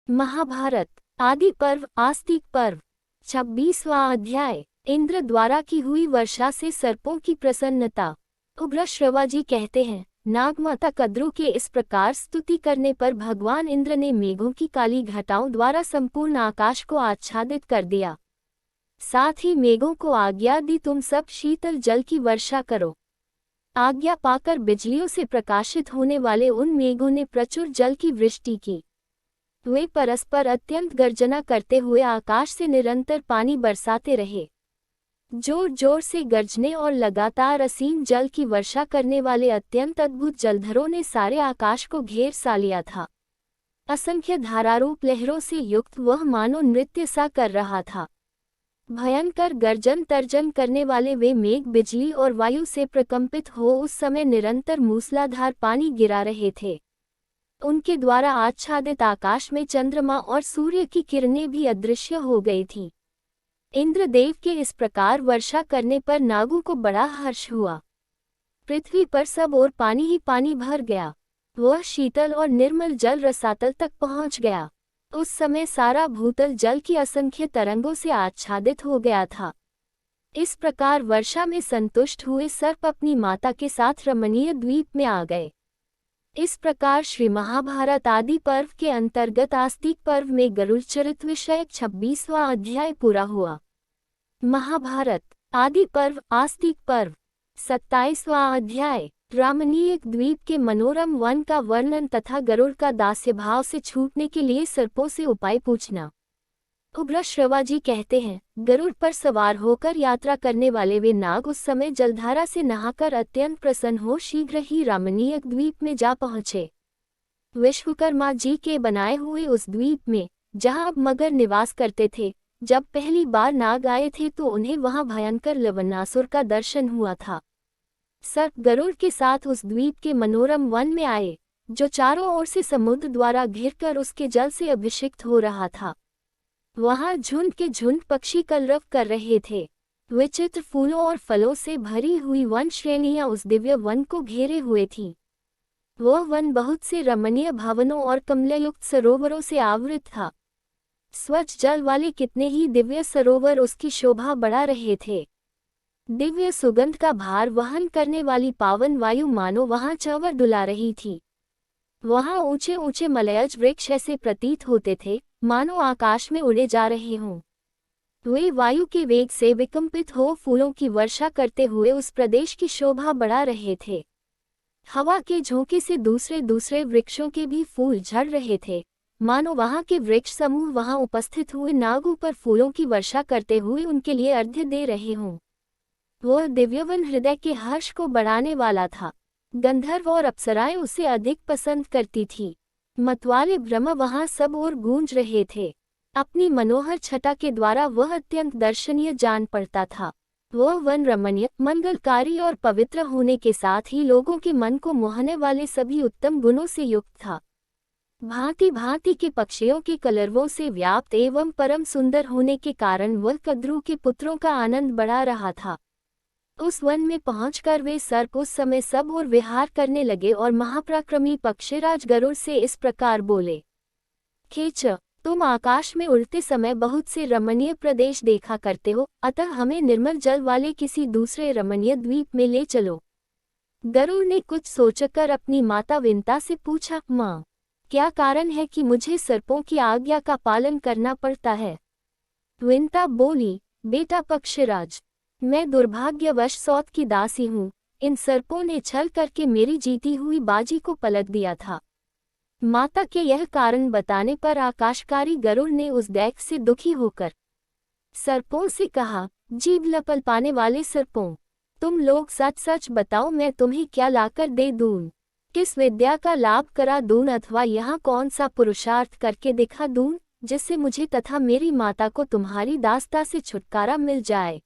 महाभारत आदि पर्व आस्तिक पर्व 26वां अध्याय। इंद्र द्वारा की हुई वर्षा से सर्पों की प्रसन्नता। उग्र श्रवाजी कहते हैं, नागमाता कद्रु के इस प्रकार स्तुति करने पर भगवान इंद्र ने मेघों की काली घटाओं द्वारा संपूर्ण आकाश को आच्छादित कर दिया। साथ ही मेघों को आज्ञा दी, तुम सब शीतल जल की वर्षा करो। आज्ञा पाकर बिजलियों से प्रकाशित होने वाले उन मेघों ने प्रचुर जल की वृष्टि की। वे परस्पर अत्यंत गर्जना करते हुए आकाश से निरंतर पानी बरसाते रहे। जोर जोर से गर्जने और लगातार असीम जल की वर्षा करने वाले अत्यंत अद्भुत जलधरों ने सारे आकाश को घेर सा लिया था। असंख्य धारारूप लहरों से युक्त वह मानो नृत्य सा कर रहा था। भयंकर गर्जन तर्जन करने वाले वे मेघ बिजली और वायु से प्रकंपित हो उस समय निरंतर मूसलाधार पानी गिरा रहे थे। उनके द्वारा आच्छादित आकाश में चंद्रमा और सूर्य की किरणें भी अदृश्य हो गई थीं। इंद्रदेव के इस प्रकार वर्षा करने पर नागों को बड़ा हर्ष हुआ। पृथ्वी पर सब ओर पानी ही पानी भर गया। वह शीतल और निर्मल जल रसातल तक पहुंच गया। उस समय सारा भूतल जल की असंख्य तरंगों से आच्छादित हो गया था। इस प्रकार वर्षा में संतुष्ट हुए सर्प अपनी माता के साथ रमणीय द्वीप में आ गए। इस प्रकार श्री महाभारत आदि पर्व के अंतर्गत आस्तिक पर्व में गरुड़ चरित्र विषयक 26वां अध्याय पूरा हुआ। महाभारत आदि पर्व आस्तिक पर्व 27वां अध्याय। रामनीक द्वीप के मनोरम वन का वर्णन तथा गरुड़ का दास्य भाव से छूटने के लिए सर्पों से उपाय पूछना। उग्र श्रवाजी कहते हैं, गरुड़ पर सवार होकर यात्रा करने वाले वे नाग उस समय जलधारा से नहाकर अत्यंत प्रसन्न हो शीघ्र ही रामनीक द्वीप में जा पहुँचे। विश्वकर्मा जी के बनाए हुए उस द्वीप में, जहाँ अब मगर निवास करते थे, जब पहली बार नाग आए थे तो उन्हें वहाँ भयंकर लवणासुर का दर्शन हुआ था। सर्प गरुड़ के साथ उस द्वीप के मनोरम वन में आए, जो चारों ओर से समुद्र द्वारा घिरकर उसके जल से अभिषिक्त हो रहा था। वहां झुंड के झुंड पक्षी कलरव कर रहे थे। विचित्र फूलों और फलों से भरी हुई वन श्रेणियां उस दिव्य वन को घेरे हुए थीं। वह वन बहुत से रमणीय भवनों और कमलयुक्त सरोवरों से आवृत था। स्वच्छ जल वाले कितने ही दिव्य सरोवर उसकी शोभा बढ़ा रहे थे। दिव्य सुगंध का भार वहन करने वाली पावन वायु मानो वहां चंवर डुला रही थी। वहां ऊंचे ऊंचे मलयज वृक्ष ऐसे प्रतीत होते थे मानो आकाश में उड़े जा रहे हों। वे वायु के वेग से विकंपित हो फूलों की वर्षा करते हुए उस प्रदेश की शोभा बढ़ा रहे थे। हवा के झोंके से दूसरे दूसरे वृक्षों के भी फूल झड़ रहे थे, मानो वहां के वृक्ष समूह वहां उपस्थित हुए नागों पर फूलों की वर्षा करते हुए उनके लिए अर्घ्य दे रहे हों। वह दिव्यवन हृदय के हर्ष को बढ़ाने वाला था। गंधर्व और अप्सराएं उसे अधिक पसंद करती थी। मतवाले ब्रह्म वहां सब ओर गूंज रहे थे। अपनी मनोहर छटा के द्वारा वह अत्यंत दर्शनीय जान पड़ता था। वह वन रमणीय, मंगलकारी और पवित्र होने के साथ ही लोगों के मन को मोहने वाले सभी उत्तम गुणों से युक्त था। भांति भांति के पक्षियों के कलरवों से व्याप्त एवं परम सुंदर होने के कारण वह कद्रु के पुत्रों का आनंद बढ़ा रहा था। उस वन में पहुंचकर वे सर्प उस समय सब ओर विहार करने लगे और महापराक्रमी पक्षीराज गरुड़ से इस प्रकार बोले, खेच, तुम आकाश में उड़ते समय बहुत से रमणीय प्रदेश देखा करते हो, अतः हमें निर्मल जल वाले किसी दूसरे रमणीय द्वीप में ले चलो। गरुड़ ने कुछ सोचकर अपनी माता विंता से पूछा, माँ, क्या कारण है कि मुझे सर्पों की आज्ञा का पालन करना पड़ता है? विंता बोली, बेटा पक्षीराज, मैं दुर्भाग्यवश सौत की दासी हूँ। इन सर्पों ने छल करके मेरी जीती हुई बाजी को पलट दिया था। माता के यह कारण बताने पर आकाशकारी गरुड़ ने उस दैत्य से दुखी होकर सर्पों से कहा, जीभ लपल पाने वाले सर्पों, तुम लोग सच सच बताओ, मैं तुम्हें क्या लाकर दे दूं? किस विद्या का लाभ करा दूं अथवा यहाँ कौन सा पुरुषार्थ करके दिखा दूं जिससे मुझे तथा मेरी माता को तुम्हारी दास्ता से छुटकारा मिल जाए?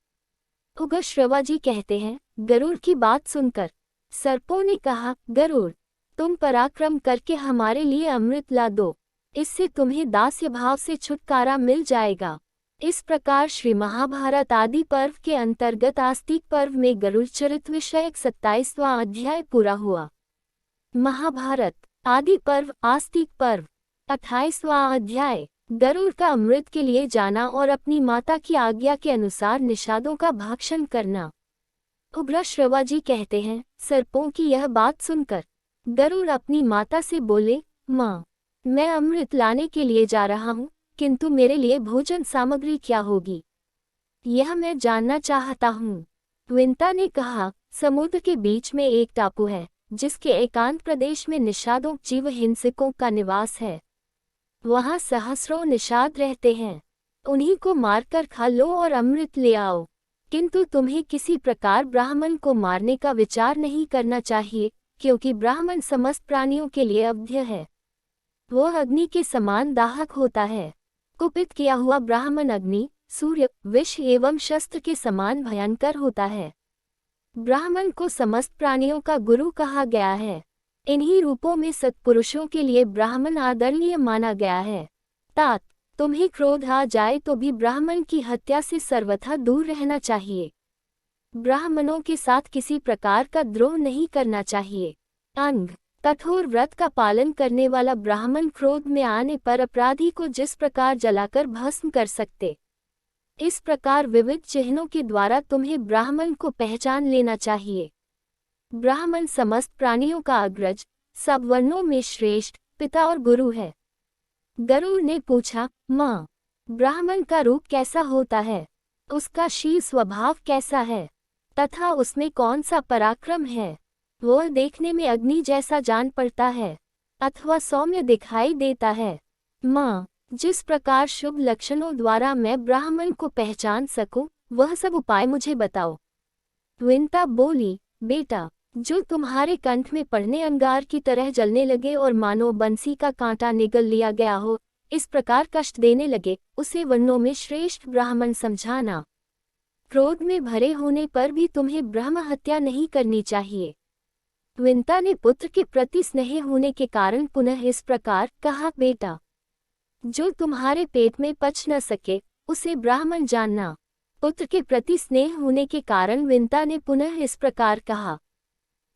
उग्र श्रवाजी कहते हैं, गरुड़ की बात सुनकर सर्पों ने कहा, गरुड़, तुम पराक्रम करके हमारे लिए अमृत ला दो, इससे तुम्हें दास्य भाव से छुटकारा मिल जाएगा। इस प्रकार श्री महाभारत आदि पर्व के अंतर्गत आस्तिक पर्व में गरुड़ चरित्र विषयक 27वां अध्याय पूरा हुआ। महाभारत आदि पर्व आस्तिक पर्व 28वां अध्याय। गरुड़ का अमृत के लिए जाना और अपनी माता की आज्ञा के अनुसार निषादों का भक्षण करना। उग्र श्रवाजी कहते हैं, सर्पों की यह बात सुनकर गरुड़ अपनी माता से बोले, माँ, मैं अमृत लाने के लिए जा रहा हूँ, किंतु मेरे लिए भोजन सामग्री क्या होगी, यह मैं जानना चाहता हूँ। विंता ने कहा, समुद्र के बीच में एक टापू है, जिसके एकांत प्रदेश में निषादों जीव हिंसकों का निवास है। वहाँ सहस्रों निषाद रहते हैं। उन्हीं को मारकर खा लो और अमृत ले आओ। किंतु तुम्हें किसी प्रकार ब्राह्मण को मारने का विचार नहीं करना चाहिए, क्योंकि ब्राह्मण समस्त प्राणियों के लिए अवध्य है। वो अग्नि के समान दाहक होता है। कुपित किया हुआ ब्राह्मण अग्नि, सूर्य, विष एवं शस्त्र के समान भयंकर होता है। ब्राह्मण को समस्त प्राणियों का गुरु कहा गया है। इन्हीं रूपों में सत्पुरुषों के लिए ब्राह्मण आदरणीय माना गया है। तात, तुम्हें क्रोध आ जाए तो भी ब्राह्मण की हत्या से सर्वथा दूर रहना चाहिए। ब्राह्मणों के साथ किसी प्रकार का द्रोह नहीं करना चाहिए। अंग, कठोर व्रत का पालन करने वाला ब्राह्मण क्रोध में आने पर अपराधी को जिस प्रकार जलाकर भस्म कर सकते, इस प्रकार विविध चिन्हों के द्वारा तुम्हें ब्राह्मण को पहचान लेना चाहिए। ब्राह्मण समस्त प्राणियों का अग्रज, सब वर्णों में श्रेष्ठ, पिता और गुरु है। गरुड़ ने पूछा, माँ, ब्राह्मण का रूप कैसा होता है, उसका शील स्वभाव कैसा है, तथा उसमें कौन सा पराक्रम है? वह देखने में अग्नि जैसा जान पड़ता है अथवा सौम्य दिखाई देता है? माँ, जिस प्रकार शुभ लक्षणों द्वारा मैं ब्राह्मण को पहचान सकूं, वह सब उपाय मुझे बताओ। विंता बोली, बेटा, जो तुम्हारे कंठ में पड़ने अंगार की तरह जलने लगे और मानो बंसी का कांटा निगल लिया गया हो, इस प्रकार कष्ट देने लगे, उसे वर्णों में श्रेष्ठ ब्राह्मण समझाना। क्रोध में भरे होने पर भी तुम्हें ब्रह्म हत्या नहीं करनी चाहिए। विंता ने पुत्र के प्रति स्नेह होने के कारण पुनः इस प्रकार कहा, बेटा, जो तुम्हारे पेट में पच न सके, उसे ब्राह्मण जानना। पुत्र के प्रति स्नेह होने के कारण विंता ने पुनः इस प्रकार कहा।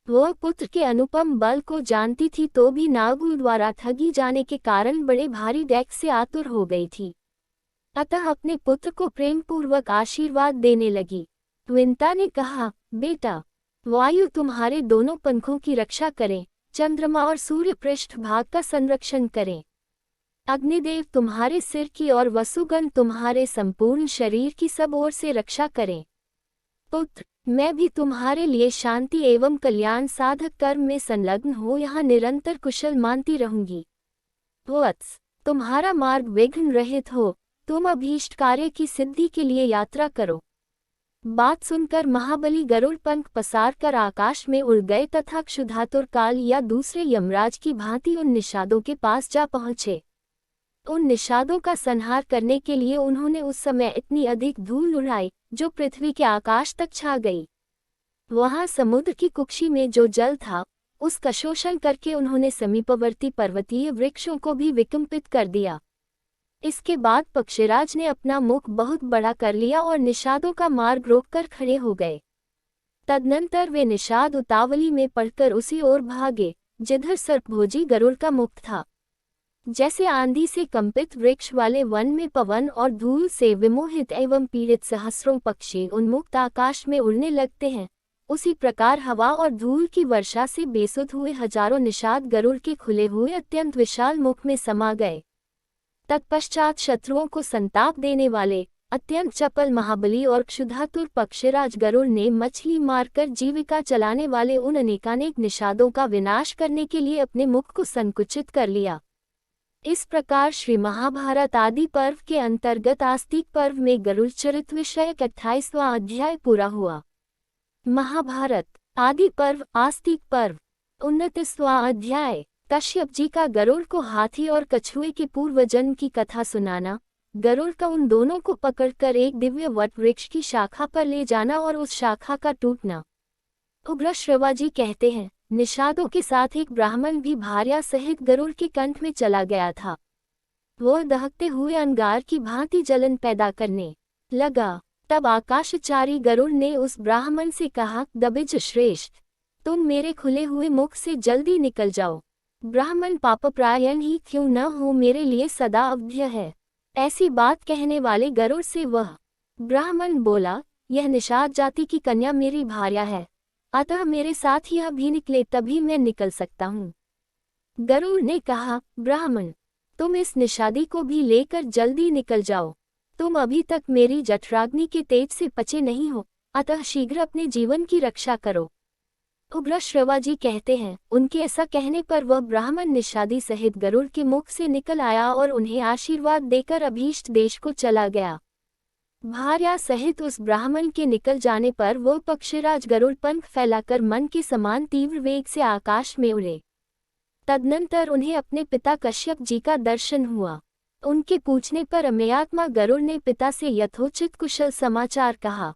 वह पुत्र के अनुपम बल को जानती थी तो भी नागुल द्वारा ठगी जाने के कारण बड़े भारी डैक से आतुर हो गई थी। अतः अपने पुत्र को प्रेम पूर्वक आशीर्वाद देने लगी। विंता ने कहा, बेटा, वायु तुम्हारे दोनों पंखों की रक्षा करें, चंद्रमा और सूर्य पृष्ठ भाग का संरक्षण करें। अग्निदेव तुम्हारे सिर की और वसुगण तुम्हारे संपूर्ण शरीर की सब ओर से रक्षा करें। पुत्र, मैं भी तुम्हारे लिए शांति एवं कल्याण साधक कर्म में संलग्न हो यहाँ निरंतर कुशल मानती रहूंगी। वत्स, तुम्हारा मार्ग विघ्न रहित हो, तुम अभीष्ट कार्य की सिद्धि के लिए यात्रा करो। बात सुनकर महाबली गरुड़ पंख पसार कर आकाश में उड़ गए तथा क्षुधातुर काल या दूसरे यमराज की भांति उन निषादों के पास जा पहुँचे। उन निषादों का संहार करने के लिए उन्होंने उस समय इतनी अधिक धूल उड़ाई जो पृथ्वी के आकाश तक छा गई। वहां समुद्र की कुक्षी में जो जल था, उसका शोषण करके उन्होंने समीपवर्ती पर्वतीय वृक्षों को भी विकम्पित कर दिया। इसके बाद पक्षीराज ने अपना मुख बहुत बड़ा कर लिया और निषादों का मार्ग रोककर खड़े हो गए। तदनंतर वे निषाद उतावली में पड़कर उसी ओर भागे जिधर सर्पभोजी गरुड़ का मुख था। जैसे आंधी से कंपित वृक्ष वाले वन में पवन और धूल से विमोहित एवं पीड़ित सहस्रों पक्षी उन्मुक्त आकाश में उड़ने लगते हैं, उसी प्रकार हवा और धूल की वर्षा से बेसुध हुए हजारों निषाद गरुड़ के खुले हुए अत्यंत विशाल मुख में समा गए। तत्पश्चात शत्रुओं को संताप देने वाले अत्यंत चपल महाबली और क्षुधातुर पक्षीराज गरुड़ ने मछली मारकर जीविका चलाने वाले उन अनेकानेक निषादों का विनाश करने के लिए अपने मुख को संकुचित कर लिया। इस प्रकार श्री महाभारत आदि पर्व के अंतर्गत आस्तिक पर्व में गरुड़ चरित्र विषयक 28वां अध्याय पूरा हुआ। महाभारत आदि पर्व आस्तिक पर्व 29वां अध्याय। कश्यप जी का गरुड़ को हाथी और कछुए के पूर्व जन्म की कथा सुनाना। गरुड़ का उन दोनों को पकड़कर एक दिव्य वट वृक्ष की शाखा पर ले जाना और उस शाखा का टूटना। उग्र श्रवाजी कहते हैं, निषादों के साथ एक ब्राह्मण भी भार्या सहित गरुड़ के कंठ में चला गया था। वह दहकते हुए अंगार की भांति जलन पैदा करने लगा। तब आकाशचारी गरुड़ ने उस ब्राह्मण से कहा, दबिज श्रेष्ठ, तुम मेरे खुले हुए मुख से जल्दी निकल जाओ। ब्राह्मण पापपरायण ही क्यों न हो, मेरे लिए सदा अवध्य है। ऐसी बात कहने वाले गरुड़ से वह ब्राह्मण बोला, यह निषाद जाति की कन्या मेरी भार्या है, अतः मेरे साथ यह भी निकले तभी मैं निकल सकता हूँ। गरुड़ ने कहा, ब्राह्मण, तुम इस निषादी को भी लेकर जल्दी निकल जाओ। तुम अभी तक मेरी जठराग्नि के तेज से पचे नहीं हो, अतः शीघ्र अपने जीवन की रक्षा करो। उग्र श्रवाजी कहते हैं, उनके ऐसा कहने पर वह ब्राह्मण निषादी सहित गरुड़ के मुख से निकल आया और उन्हें आशीर्वाद देकर अभीष्ट देश को चला गया। भार्या सहित उस ब्राह्मण के निकल जाने पर वह पक्षीराज गरुड़ पंख फैलाकर मन के समान तीव्र वेग से आकाश में उड़े। तदनंतर उन्हें अपने पिता कश्यप जी का दर्शन हुआ। उनके पूछने पर अमेयात्मा गरुड़ ने पिता से यथोचित कुशल समाचार कहा।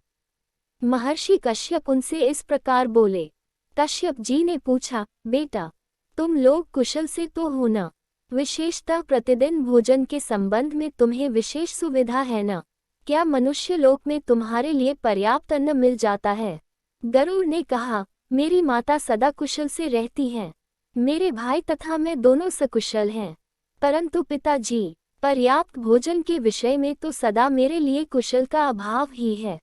महर्षि कश्यप उनसे इस प्रकार बोले। कश्यप जी ने पूछा, बेटा, तुम लोग कुशल से तो हो न? विशेषतः प्रतिदिन भोजन के संबंध में तुम्हें विशेष सुविधा है न? क्या मनुष्य लोक में तुम्हारे लिए पर्याप्त अन्न मिल जाता है? गरुड़ ने कहा, मेरी माता सदा कुशल से रहती हैं। मेरे भाई तथा मैं दोनों सकुशल हैं, परंतु पिताजी, पर्याप्त भोजन के विषय में तो सदा मेरे लिए कुशल का अभाव ही है।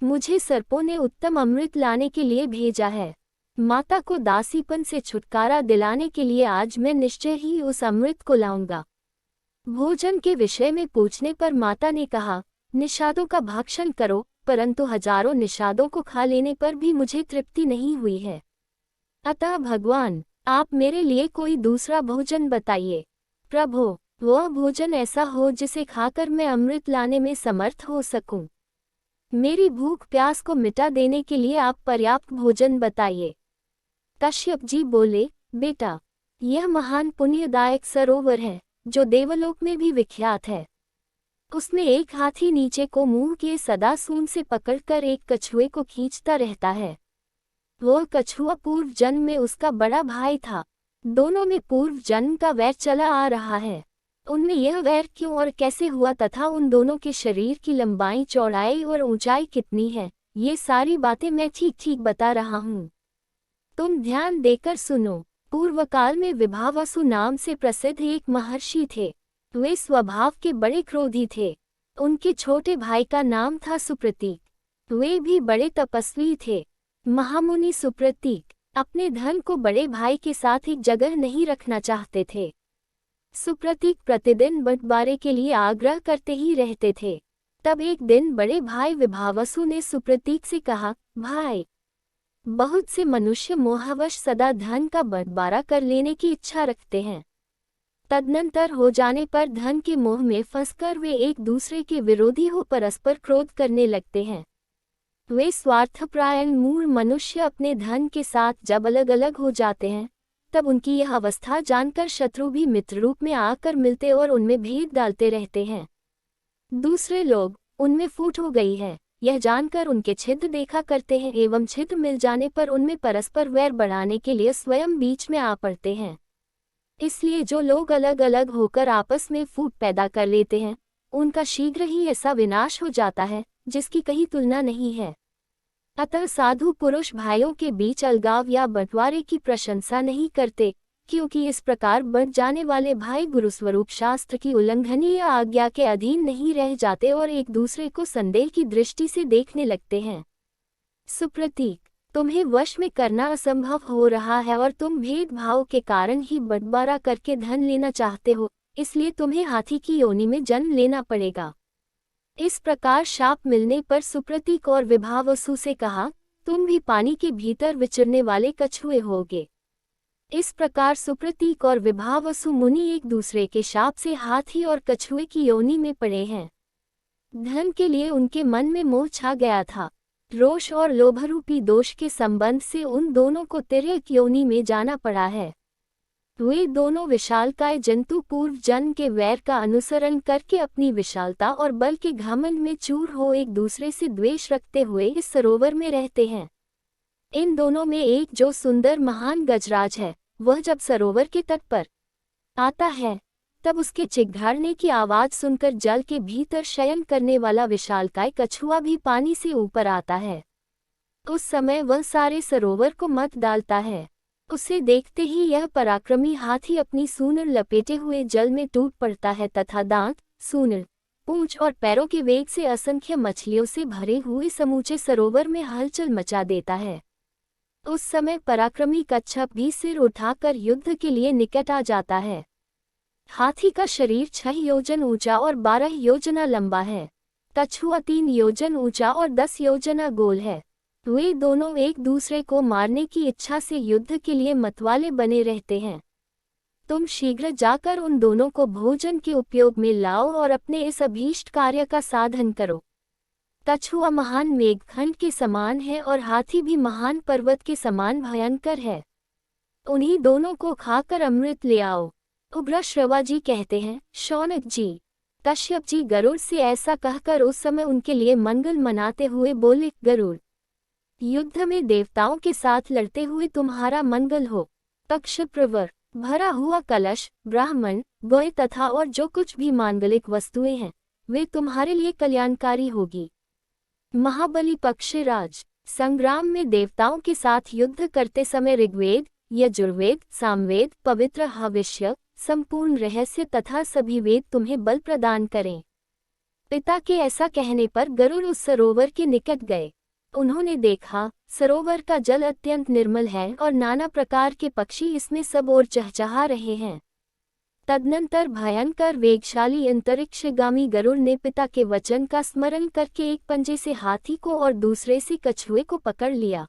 मुझे सर्पों ने उत्तम अमृत लाने के लिए भेजा है। माता को दासीपन से छुटकारा दिलाने के लिए आज मैं निश्चय ही उस अमृत को लाऊंगा। भोजन के विषय में पूछने पर माता ने कहा, निषादों का भक्षण करो, परंतु हजारों निषादों को खा लेने पर भी मुझे तृप्ति नहीं हुई है। अतः भगवान, आप मेरे लिए कोई दूसरा भोजन बताइए। प्रभो, वह भोजन ऐसा हो जिसे खाकर मैं अमृत लाने में समर्थ हो सकूं। मेरी भूख प्यास को मिटा देने के लिए आप पर्याप्त भोजन बताइए। कश्यप जी बोले, बेटा, यह महान पुण्यदायक सरोवर है, जो देवलोक में भी विख्यात है। उसमें एक हाथी नीचे को मुंह किए सदा सूंड से पकड़कर एक कछुए को खींचता रहता है। वह कछुआ पूर्व जन्म में उसका बड़ा भाई था। दोनों में पूर्व जन्म का वैर चला आ रहा है। उनमें यह वैर क्यों और कैसे हुआ तथा उन दोनों के शरीर की लंबाई, चौड़ाई और ऊंचाई कितनी है, ये सारी बातें मैं ठीक ठीक बता रहा हूँ। तुम ध्यान देकर सुनो। पूर्व काल में विभावसु नाम से प्रसिद्ध एक महर्षि थे। वे स्वभाव के बड़े क्रोधी थे। उनके छोटे भाई का नाम था सुप्रतीक। वे भी बड़े तपस्वी थे। महामुनि सुप्रतीक अपने धन को बड़े भाई के साथ एक जगह नहीं रखना चाहते थे। सुप्रतीक प्रतिदिन बंटवारे के लिए आग्रह करते ही रहते थे। तब एक दिन बड़े भाई विभावसु ने सुप्रतीक से कहा, भाई, बहुत से मनुष्य मोहवश सदा धन का बंटवारा कर लेने की इच्छा रखते हैं। तदनंतर हो जाने पर धन के मोह में फंसकर वे एक दूसरे के विरोधी हो परस्पर क्रोध करने लगते हैं। वे स्वार्थपरायण मूढ़ मनुष्य अपने धन के साथ जब अलग अलग हो जाते हैं, तब उनकी यह अवस्था जानकर शत्रु भी मित्र रूप में आकर मिलते और उनमें भेद डालते रहते हैं। दूसरे लोग, उनमें फूट हो गई है, यह जानकर उनके छिद्र देखा करते हैं एवं छिद्र मिल जाने पर उनमें परस्पर वैर बढ़ाने के लिए स्वयं बीच में आ पड़ते हैं। इसलिए जो लोग अलग अलग होकर आपस में फूट पैदा कर लेते हैं, उनका शीघ्र ही ऐसा विनाश हो जाता है जिसकी कहीं तुलना नहीं है। अतः साधु पुरुष भाइयों के बीच अलगाव या बंटवारे की प्रशंसा नहीं करते, क्योंकि इस प्रकार बंट जाने वाले भाई गुरुस्वरूप शास्त्र की उल्लंघनीय आज्ञा के अधीन नहीं रह जाते और एक दूसरे को संदेह की दृष्टि से देखने लगते हैं। सुप्रतीक, तुम्हें वश में करना असंभव हो रहा है और तुम भेदभाव के कारण ही बंटवारा करके धन लेना चाहते हो, इसलिए तुम्हें हाथी की योनि में जन्म लेना पड़ेगा। इस प्रकार शाप मिलने पर सुप्रतीक और विभावसु से कहा, तुम भी पानी के भीतर विचरने वाले कछुए होगे। इस प्रकार सुप्रतीक और विभावसु मुनि एक दूसरे के शाप से हाथी और कछुए की योनि में पड़े हैं। धन के लिए उनके मन में मोह छा गया था। रोष और लोभरूपी दोष के संबंध से उन दोनों को तिर्यक योनि में जाना पड़ा है। वे दोनों विशालकाय जंतु पूर्व जन्म के वैर का अनुसरण करके अपनी विशालता और बल के घमंड में चूर हो एक दूसरे से द्वेष रखते हुए इस सरोवर में रहते हैं। इन दोनों में एक जो सुंदर महान गजराज है, वह जब सरोवर के तट पर आता है, तब उसके चिघाड़ने की आवाज सुनकर जल के भीतर शयन करने वाला विशालकाय कछुआ भी पानी से ऊपर आता है। उस समय वह सारे सरोवर को मत डालता है। उसे देखते ही यह पराक्रमी हाथी अपनी सूंड लपेटे हुए जल में टूट पड़ता है तथा दांत, सूंड, पूंछ और पैरों के वेग से असंख्य मछलियों से भरे हुए समूचे सरोवर में हलचल मचा देता है। उस समय पराक्रमी कच्छप भी सिर उठाकर युद्ध के लिए निकट आ जाता है। हाथी का शरीर 6 योजन ऊंचा और 12 योजना लंबा है। कछुआ 3 योजन ऊंचा और 10 योजना गोल है। वे दोनों एक दूसरे को मारने की इच्छा से युद्ध के लिए मतवाले बने रहते हैं। तुम शीघ्र जाकर उन दोनों को भोजन के उपयोग में लाओ और अपने इस अभीष्ट कार्य का साधन करो। कछुआ महान मेघखंड के समान है और हाथी भी महान पर्वत के समान भयंकर है। उन्हीं दोनों को खाकर अमृत ले आओ। उग्र श्रवाजी कहते हैं, शौनक जी। कश्यप जी गरुड़ से ऐसा कहकर उस समय उनके लिए मंगल मनाते हुए बोले, गरुड़, युद्ध में देवताओं के साथ लड़ते हुए तुम्हारा मंगल हो। पक्षप्रवर, भरा हुआ कलश, ब्राह्मण, गौए तथा और जो कुछ भी मांगलिक वस्तुएं हैं, वे तुम्हारे लिए कल्याणकारी होगी। महाबली पक्षराज, संग्राम में देवताओं के साथ युद्ध करते समय ऋग्वेद, यजुर्वेद, सामवेद, पवित्र हविष्य, संपूर्ण रहस्य तथा सभी वेद तुम्हें बल प्रदान करें। पिता के ऐसा कहने पर गरुड़ उस सरोवर के निकट गए। उन्होंने देखा, सरोवर का जल अत्यंत निर्मल है और नाना प्रकार के पक्षी इसमें सब ओर चहचहा रहे हैं। तदनंतर भयंकर वेगशाली अंतरिक्षगामी गरुड़ ने पिता के वचन का स्मरण करके एक पंजे से हाथी को और दूसरे से कछुए को पकड़ लिया।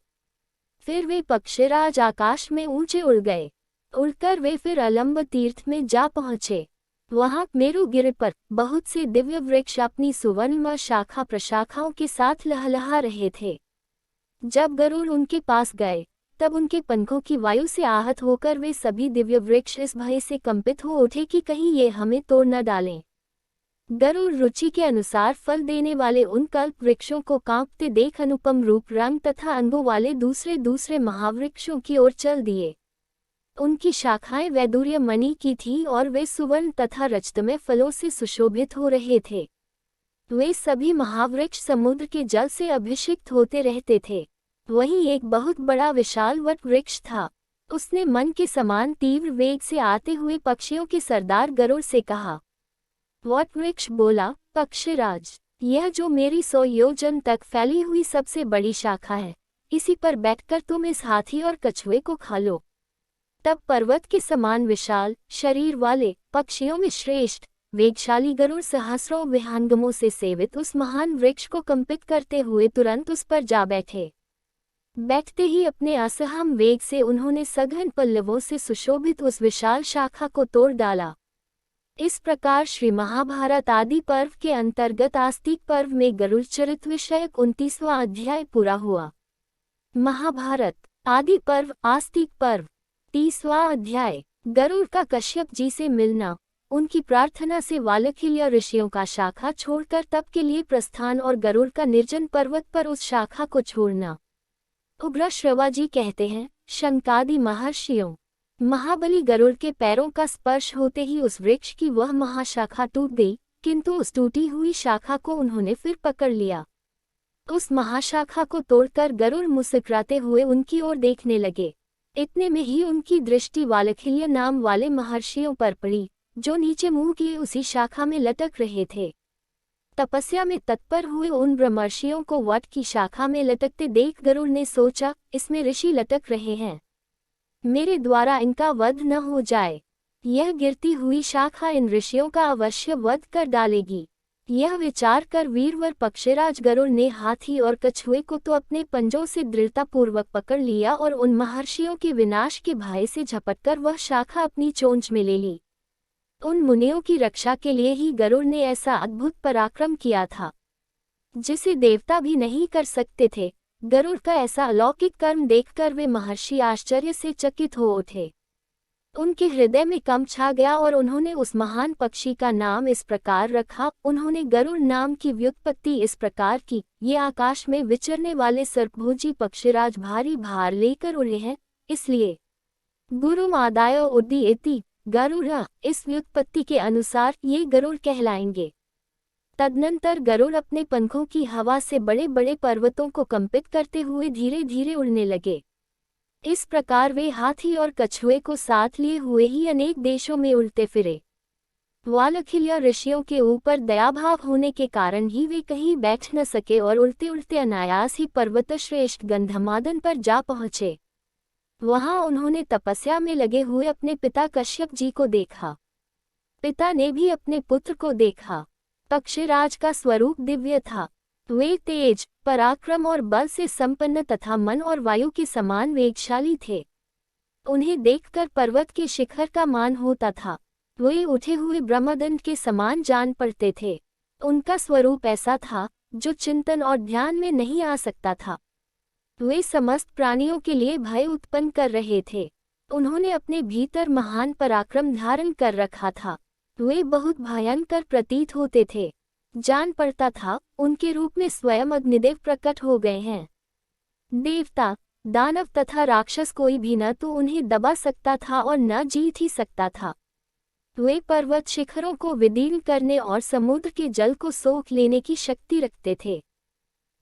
फिर वे पक्षीराज आकाश में ऊंचे उड़ गए। उड़कर वे फिर अलंब तीर्थ में जा पहुँचे। वहाँ मेरुगिरि पर बहुत से दिव्य वृक्ष अपनी सुवर्णमय शाखा प्रशाखाओं के साथ लहलहा रहे थे। जब गरुड़ उनके पास गए, तब उनके पंखों की वायु से आहत होकर वे सभी दिव्य वृक्ष इस भय से कंपित हो उठे कि कहीं ये हमें तोड़ न डालें। गरुड़ रुचि के अनुसार फल देने वाले उन कल्प वृक्षों को कांपते देख अनुपम रूप रंग तथा अंगों वाले दूसरे दूसरे महावृक्षों की ओर चल दिए। उनकी शाखाएं वैदूर्य मणि की थीं और वे सुवर्ण तथा रजतमय फलों से सुशोभित हो रहे थे। वे सभी महावृक्ष समुद्र के जल से अभिषिक्त होते रहते थे। वहीं एक बहुत बड़ा विशाल वट वृक्ष था। उसने मन के समान तीव्र वेग से आते हुए पक्षियों के सरदार गरुड़ से कहा। वट वृक्ष बोला, पक्षीराज, यह जो मेरी 100 योजन तक फैली हुई सबसे बड़ी शाखा है, इसी पर बैठकर तुम इस हाथी और कछुए को खा लो। तब पर्वत के समान विशाल शरीर वाले पक्षियों में श्रेष्ठ वेगशाली गरुड़ सहस्रों विहंगमों से सेवित उस महान वृक्ष को कंपित करते हुए तुरंत उस पर जा बैठे। बैठते ही अपने असहम वेग से उन्होंने सघन पल्लवों से सुशोभित उस विशाल शाखा को तोड़ डाला। इस प्रकार श्री महाभारत आदि पर्व के अंतर्गत आस्तिक पर्व में गरुड़ चरित्र विषयक 29वां अध्याय पूरा हुआ। महाभारत आदि पर्व आस्तिक पर्व 30वां अध्याय। गरुड़ का कश्यप जी से मिलना। उनकी प्रार्थना से वालखिल्य ऋषियों का शाखा छोड़कर तप के लिए प्रस्थान और गरुड़ का निर्जन पर्वत पर उस शाखा को छोड़ना। उग्र श्रवाजी कहते हैं, शंकादि महर्षियों, महाबली गरुड़ के पैरों का स्पर्श होते ही उस वृक्ष की वह महाशाखा टूट गई, किंतु उस टूटी हुई शाखा को उन्होंने फिर पकड़ लिया। उस महाशाखा को तोड़कर गरुड़ मुस्कुराते हुए उनकी ओर देखने लगे। इतने में ही उनकी दृष्टि वालखिल्य नाम वाले महर्षियों पर पड़ी, जो नीचे मुंह किए उसी शाखा में लटक रहे थे। तपस्या में तत्पर हुए उन ब्रह्मर्षियों को वट की शाखा में लटकते देख गरुड़ ने सोचा, इसमें ऋषि लटक रहे हैं, मेरे द्वारा इनका वध न हो जाए। यह गिरती हुई शाखा इन ऋषियों का अवश्य वध कर डालेगी। यह विचार कर वीरवर पक्षीराज गरुड़ ने हाथी और कछुए को तो अपने पंजों से दृढ़तापूर्वक पकड़ लिया और उन महर्षियों के विनाश के भय से झपटकर वह शाखा अपनी चोंच में ले ली। उन मुनियों की रक्षा के लिए ही गरुड़ ने ऐसा अद्भुत पराक्रम किया था, जिसे देवता भी नहीं कर सकते थे। गरुड़ का ऐसा अलौकिक कर्म देखकर वे महर्षि आश्चर्य से चकित हो उठे। उनके हृदय में कंप छा गया और उन्होंने उस महान पक्षी का नाम इस प्रकार रखा। उन्होंने गरुड़ नाम की व्युत्पत्ति इस प्रकार की, ये आकाश में विचरने वाले सर्पभोजी पक्षीराज भारी भार लेकर उड़े हैं, इसलिए गुरुम आदाय उड्डीयति गरुड़। इस व्युत्पत्ति के अनुसार ये गरुड़ कहलाएंगे। तदनंतर गरुड़ अपने पंखों की हवा से बड़े बड़े पर्वतों को कंपित करते हुए धीरे धीरे उड़ने लगे। इस प्रकार वे हाथी और कछुए को साथ लिए हुए ही अनेक देशों में उड़ते फिरे। वालखिल्य ऋषियों के ऊपर दयाभाव होने के कारण ही वे कहीं बैठ न सके और उड़ते उड़ते अनायास ही पर्वतश्रेष्ठ गंधमादन पर जा पहुँचे। वहां उन्होंने तपस्या में लगे हुए अपने पिता कश्यप जी को देखा। पिता ने भी अपने पुत्र को देखा। पक्षीराज का स्वरूप दिव्य था। वे तेज, पराक्रम और बल से संपन्न तथा मन और वायु के समान वेगशाली थे। उन्हें देखकर पर्वत के शिखर का मान होता था। वे उठे हुए ब्रह्मदंड के समान जान पड़ते थे। उनका स्वरूप ऐसा था जो चिंतन और ध्यान में नहीं आ सकता था। वे समस्त प्राणियों के लिए भय उत्पन्न कर रहे थे। उन्होंने अपने भीतर महान पराक्रम धारण कर रखा था। वे बहुत भयंकर प्रतीत होते थे। जान पड़ता था उनके रूप में स्वयं अग्निदेव प्रकट हो गए हैं। देवता, दानव तथा राक्षस कोई भी न तो उन्हें दबा सकता था और न जीत ही सकता था। वे पर्वत शिखरों को विदीर्ण करने और समुद्र के जल को सोख लेने की शक्ति रखते थे।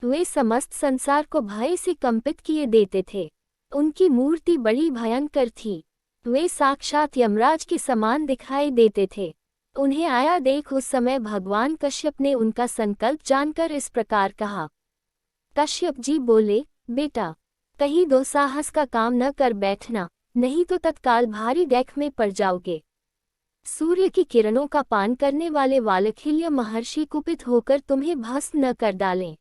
वे समस्त संसार को भय से कंपित किए देते थे। उनकी मूर्ति बड़ी भयंकर थी। वे साक्षात यमराज के समान दिखाई देते थे। उन्हें आया देख उस समय भगवान कश्यप ने उनका संकल्प जानकर इस प्रकार कहा। कश्यप जी बोले, बेटा, कहीं दुस्साहस का काम न कर बैठना, नहीं तो तत्काल भारी डेख में पड़ जाओगे। सूर्य की किरणों का पान करने वाले वालखिल्य महर्षि कुपित होकर तुम्हें भस्म न कर डालें।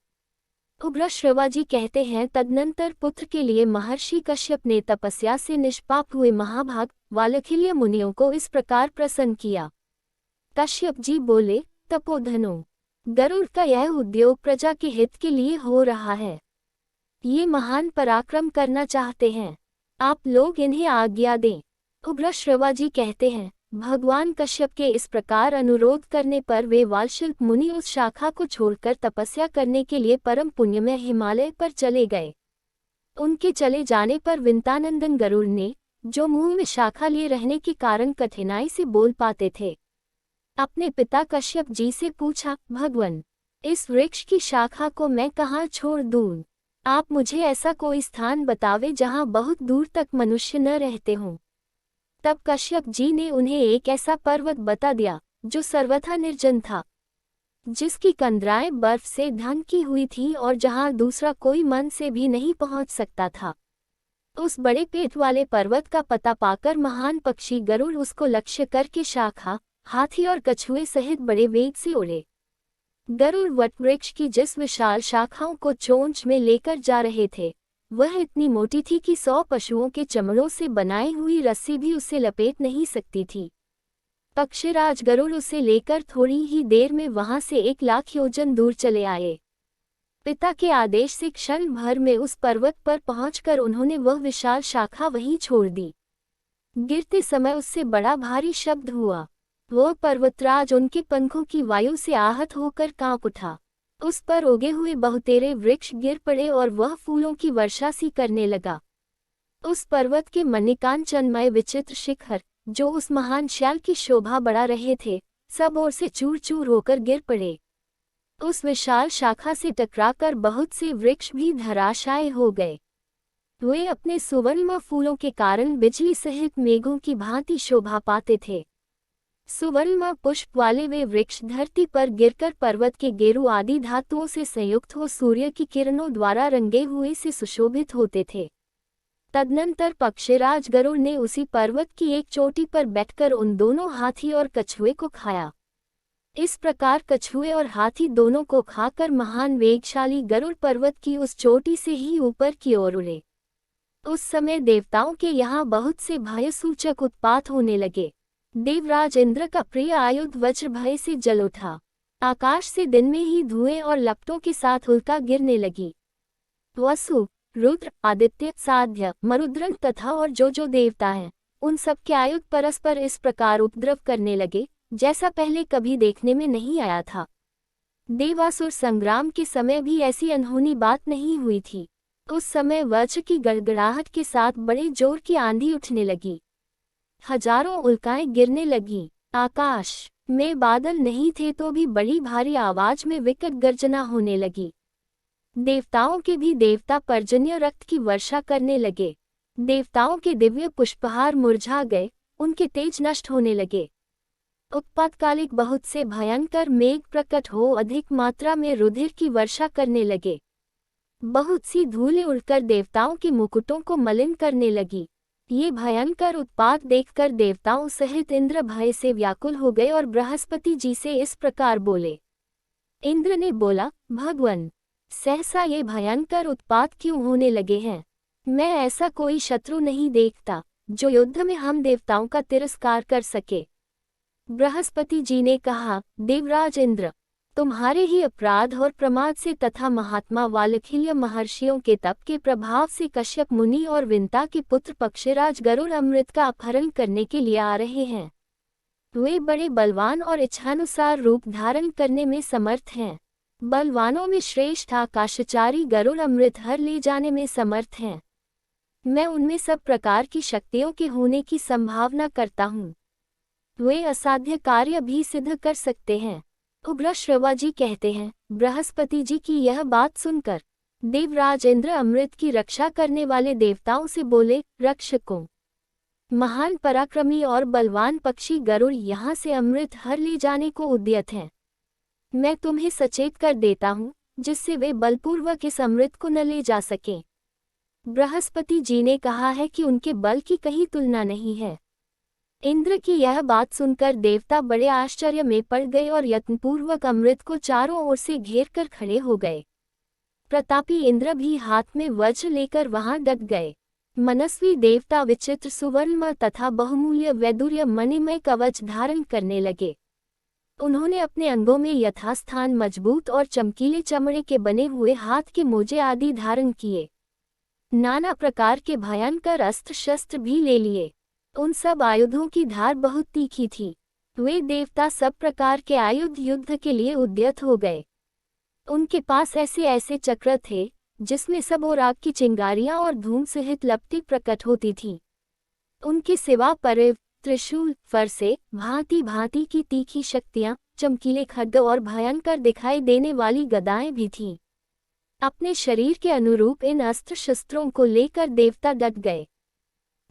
उग्रश्रवा जी कहते हैं, तदनंतर पुत्र के लिए महर्षि कश्यप ने तपस्या से निष्पाप हुए महाभाग वालखिल्य मुनियों को इस प्रकार प्रसन्न किया। कश्यप जी बोले, तपोधनो, गरुड़ का यह उद्योग प्रजा के हित के लिए हो रहा है। ये महान पराक्रम करना चाहते हैं, आप लोग इन्हें आज्ञा दें। उग्रश्रवा जी कहते हैं, भगवान कश्यप के इस प्रकार अनुरोध करने पर वे वालशिल्प मुनि उस शाखा को छोड़कर तपस्या करने के लिए परम पुण्यमय हिमालय पर चले गए। उनके चले जाने पर विंतानंदन गरुड़ ने, जो मुंह में शाखा लिए रहने के कारण कठिनाई से बोल पाते थे, अपने पिता कश्यप जी से पूछा, भगवन, इस वृक्ष की शाखा को मैं कहाँ छोड़ दूं? आप मुझे ऐसा कोई स्थान बतावे जहाँ बहुत दूर तक मनुष्य न रहते हों। तब कश्यप जी ने उन्हें एक ऐसा पर्वत बता दिया जो सर्वथा निर्जन था, जिसकी कंदराएं बर्फ से ढकी हुई थी और जहां दूसरा कोई मन से भी नहीं पहुंच सकता था। उस बड़े पेट वाले पर्वत का पता पाकर महान पक्षी गरुड़ उसको लक्ष्य करके शाखा, हाथी और कछुए सहित बड़े वेग से उड़े। गरुड़ वटवृक्ष की जिस विशाल शाखाओं को चोंच में लेकर जा रहे थे, वह इतनी मोटी थी कि 100 पशुओं के चमड़ों से बनाई हुई रस्सी भी उसे लपेट नहीं सकती थी। पक्षीराज गरुड़ उसे लेकर थोड़ी ही देर में वहां से 1,00,000 योजन दूर चले आए। पिता के आदेश से क्षण भर में उस पर्वत पर पहुंचकर उन्होंने वह विशाल शाखा वहीं छोड़ दी। गिरते समय उससे बड़ा भारी शब्द हुआ। वह पर्वतराज उनके पंखों की वायु से आहत होकर कांप उठा। उस पर उगे हुए बहुतेरे वृक्ष गिर पड़े और वह फूलों की वर्षा सी करने लगा। उस पर्वत के मणिकांचनमय विचित्र शिखर, जो उस महान शैल की शोभा बढ़ा रहे थे, सब ओर से चूर चूर होकर गिर पड़े। उस विशाल शाखा से टकराकर बहुत से वृक्ष भी धराशायी हो गए। वे अपने सुवर्णमय फूलों के कारण बिजली सहित मेघों की भांति शोभा पाते थे। सुवर्णमय पुष्प वाले वे वृक्ष धरती पर गिरकर पर्वत के गेरू आदि धातुओं से संयुक्त हो सूर्य की किरणों द्वारा रंगे हुए से सुशोभित होते थे। तदनंतर पक्षीराज गरुड़ ने उसी पर्वत की एक चोटी पर बैठकर उन दोनों हाथी और कछुए को खाया। इस प्रकार कछुए और हाथी दोनों को खाकर महान वेगशाली गरुड़ पर्वत की उस चोटी से ही ऊपर की ओर उड़े। उस समय देवताओं के यहाँ बहुत से भयसूचक उत्पात होने लगे। देवराज इंद्र का प्रिय आयुध वज्र भय से जल उठा। आकाश से दिन में ही धुएं और लपटों के साथ उल्का गिरने लगी। वसु, रुद्र, आदित्य, साध्य, मरुद्रन तथा और जो देवता हैं, उन सब के आयुध परस्पर इस प्रकार उपद्रव करने लगे जैसा पहले कभी देखने में नहीं आया था। देवासुर संग्राम के समय भी ऐसी अनहोनी बात नहीं हुई थी। उस समय वज्र की गड़गड़ाहट के साथ बड़े जोर की आंधी उठने लगी। हजारों उल्काएं गिरने लगीं। आकाश में बादल नहीं थे तो भी बड़ी भारी आवाज में विकट गर्जना होने लगी। देवताओं के भी देवता पर्जन्य रक्त की वर्षा करने लगे। देवताओं के दिव्य पुष्पहार मुरझा गए, उनके तेज नष्ट होने लगे। उत्पातकालिक बहुत से भयंकर मेघ प्रकट हो अधिक मात्रा में रुधिर की वर्षा करने लगे। बहुत सी धूलें उड़कर देवताओं के मुकुटों को मलिन करने लगी। ये भयंकर उत्पात देखकर देवताओं सहित इंद्र भय से व्याकुल हो गए और बृहस्पति जी से इस प्रकार बोले। इंद्र ने बोला, भगवन, सहसा ये भयंकर उत्पात क्यों होने लगे हैं? मैं ऐसा कोई शत्रु नहीं देखता जो युद्ध में हम देवताओं का तिरस्कार कर सके। बृहस्पति जी ने कहा, देवराज इंद्र, तुम्हारे ही अपराध और प्रमाद से तथा महात्मा वाल्मीकि महर्षियों के तप के प्रभाव से कश्यप मुनि और विंता के पुत्र पक्षीराज गरुड़ अमृत का अपहरण करने के लिए आ रहे हैं। वे बड़े बलवान और इच्छानुसार रूप धारण करने में समर्थ हैं। बलवानों में श्रेष्ठ आकाशचारी गरुड़ अमृत हर ले जाने में समर्थ हैं। मैं उनमें सब प्रकार की शक्तियों के होने की संभावना करता हूँ। वे असाध्य कार्य भी सिद्ध कर सकते हैं। उग्रश्रवा जी कहते हैं, बृहस्पति जी की यह बात सुनकर देवराज इंद्र अमृत की रक्षा करने वाले देवताओं से बोले, रक्षकों, महान पराक्रमी और बलवान पक्षी गरुड़ यहाँ से अमृत हर ले जाने को उद्यत हैं। मैं तुम्हें सचेत कर देता हूँ जिससे वे बलपूर्वक इस अमृत को न ले जा सकें। बृहस्पति जी ने कहा है कि उनके बल की कहीं तुलना नहीं है। इंद्र की यह बात सुनकर देवता बड़े आश्चर्य में पड़ गए और यत्नपूर्वक अमृत को चारों ओर से घेर कर खड़े हो गए। प्रतापी इंद्र भी हाथ में वज्र लेकर वहां डट गए। मनस्वी देवता विचित्र सुवर्ण तथा बहुमूल्य वैदुर्य मणिमय कवच धारण करने लगे। उन्होंने अपने अंगों में यथास्थान मजबूत और चमकीले चमड़े के बने हुए हाथ के मोजे आदि धारण किए। नाना प्रकार के भयंकर अस्त्र शस्त्र भी ले लिए। उन सब आयुधों की धार बहुत तीखी थी। वे देवता सब प्रकार के आयुध युद्ध के लिए उद्यत हो गए। उनके पास ऐसे ऐसे चक्र थे जिसमें सब और आग की चिंगारियां और धूम सहित लपटी प्रकट होती थीं। उनके सिवा परिव, त्रिशूल, फरसे, भांति भांति की तीखी शक्तियां, चमकीले खड्ग और भयंकर दिखाई देने वाली गदाएं भी थीं। अपने शरीर के अनुरूप इन अस्त्र शस्त्रों को लेकर देवता डट गए।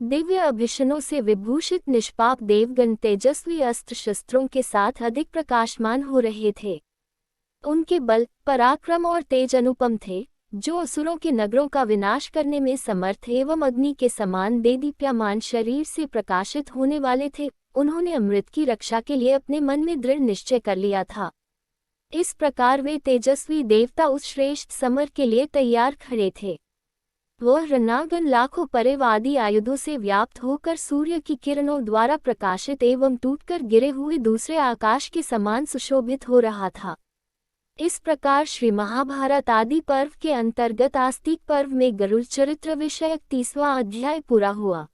दिव्य आभूषणों से विभूषित निष्पाप देवगण तेजस्वी अस्त्र शस्त्रों के साथ अधिक प्रकाशमान हो रहे थे। उनके बल, पराक्रम और तेज अनुपम थे, जो असुरों के नगरों का विनाश करने में समर्थ एवं अग्नि के समान देदीप्यमान शरीर से प्रकाशित होने वाले थे। उन्होंने अमृत की रक्षा के लिए अपने मन में दृढ़ निश्चय कर लिया था। इस प्रकार वे तेजस्वी देवता उस श्रेष्ठ समर के लिए तैयार खड़े थे। वह रणांगन लाखों परिव आदि आयुधों से व्याप्त होकर सूर्य की किरणों द्वारा प्रकाशित एवं टूटकर गिरे हुए दूसरे आकाश के समान सुशोभित हो रहा था। इस प्रकार श्री महाभारत आदि पर्व के अंतर्गत आस्तिक पर्व में गरुड़ चरित्र विषयक 30वां अध्याय पूरा हुआ।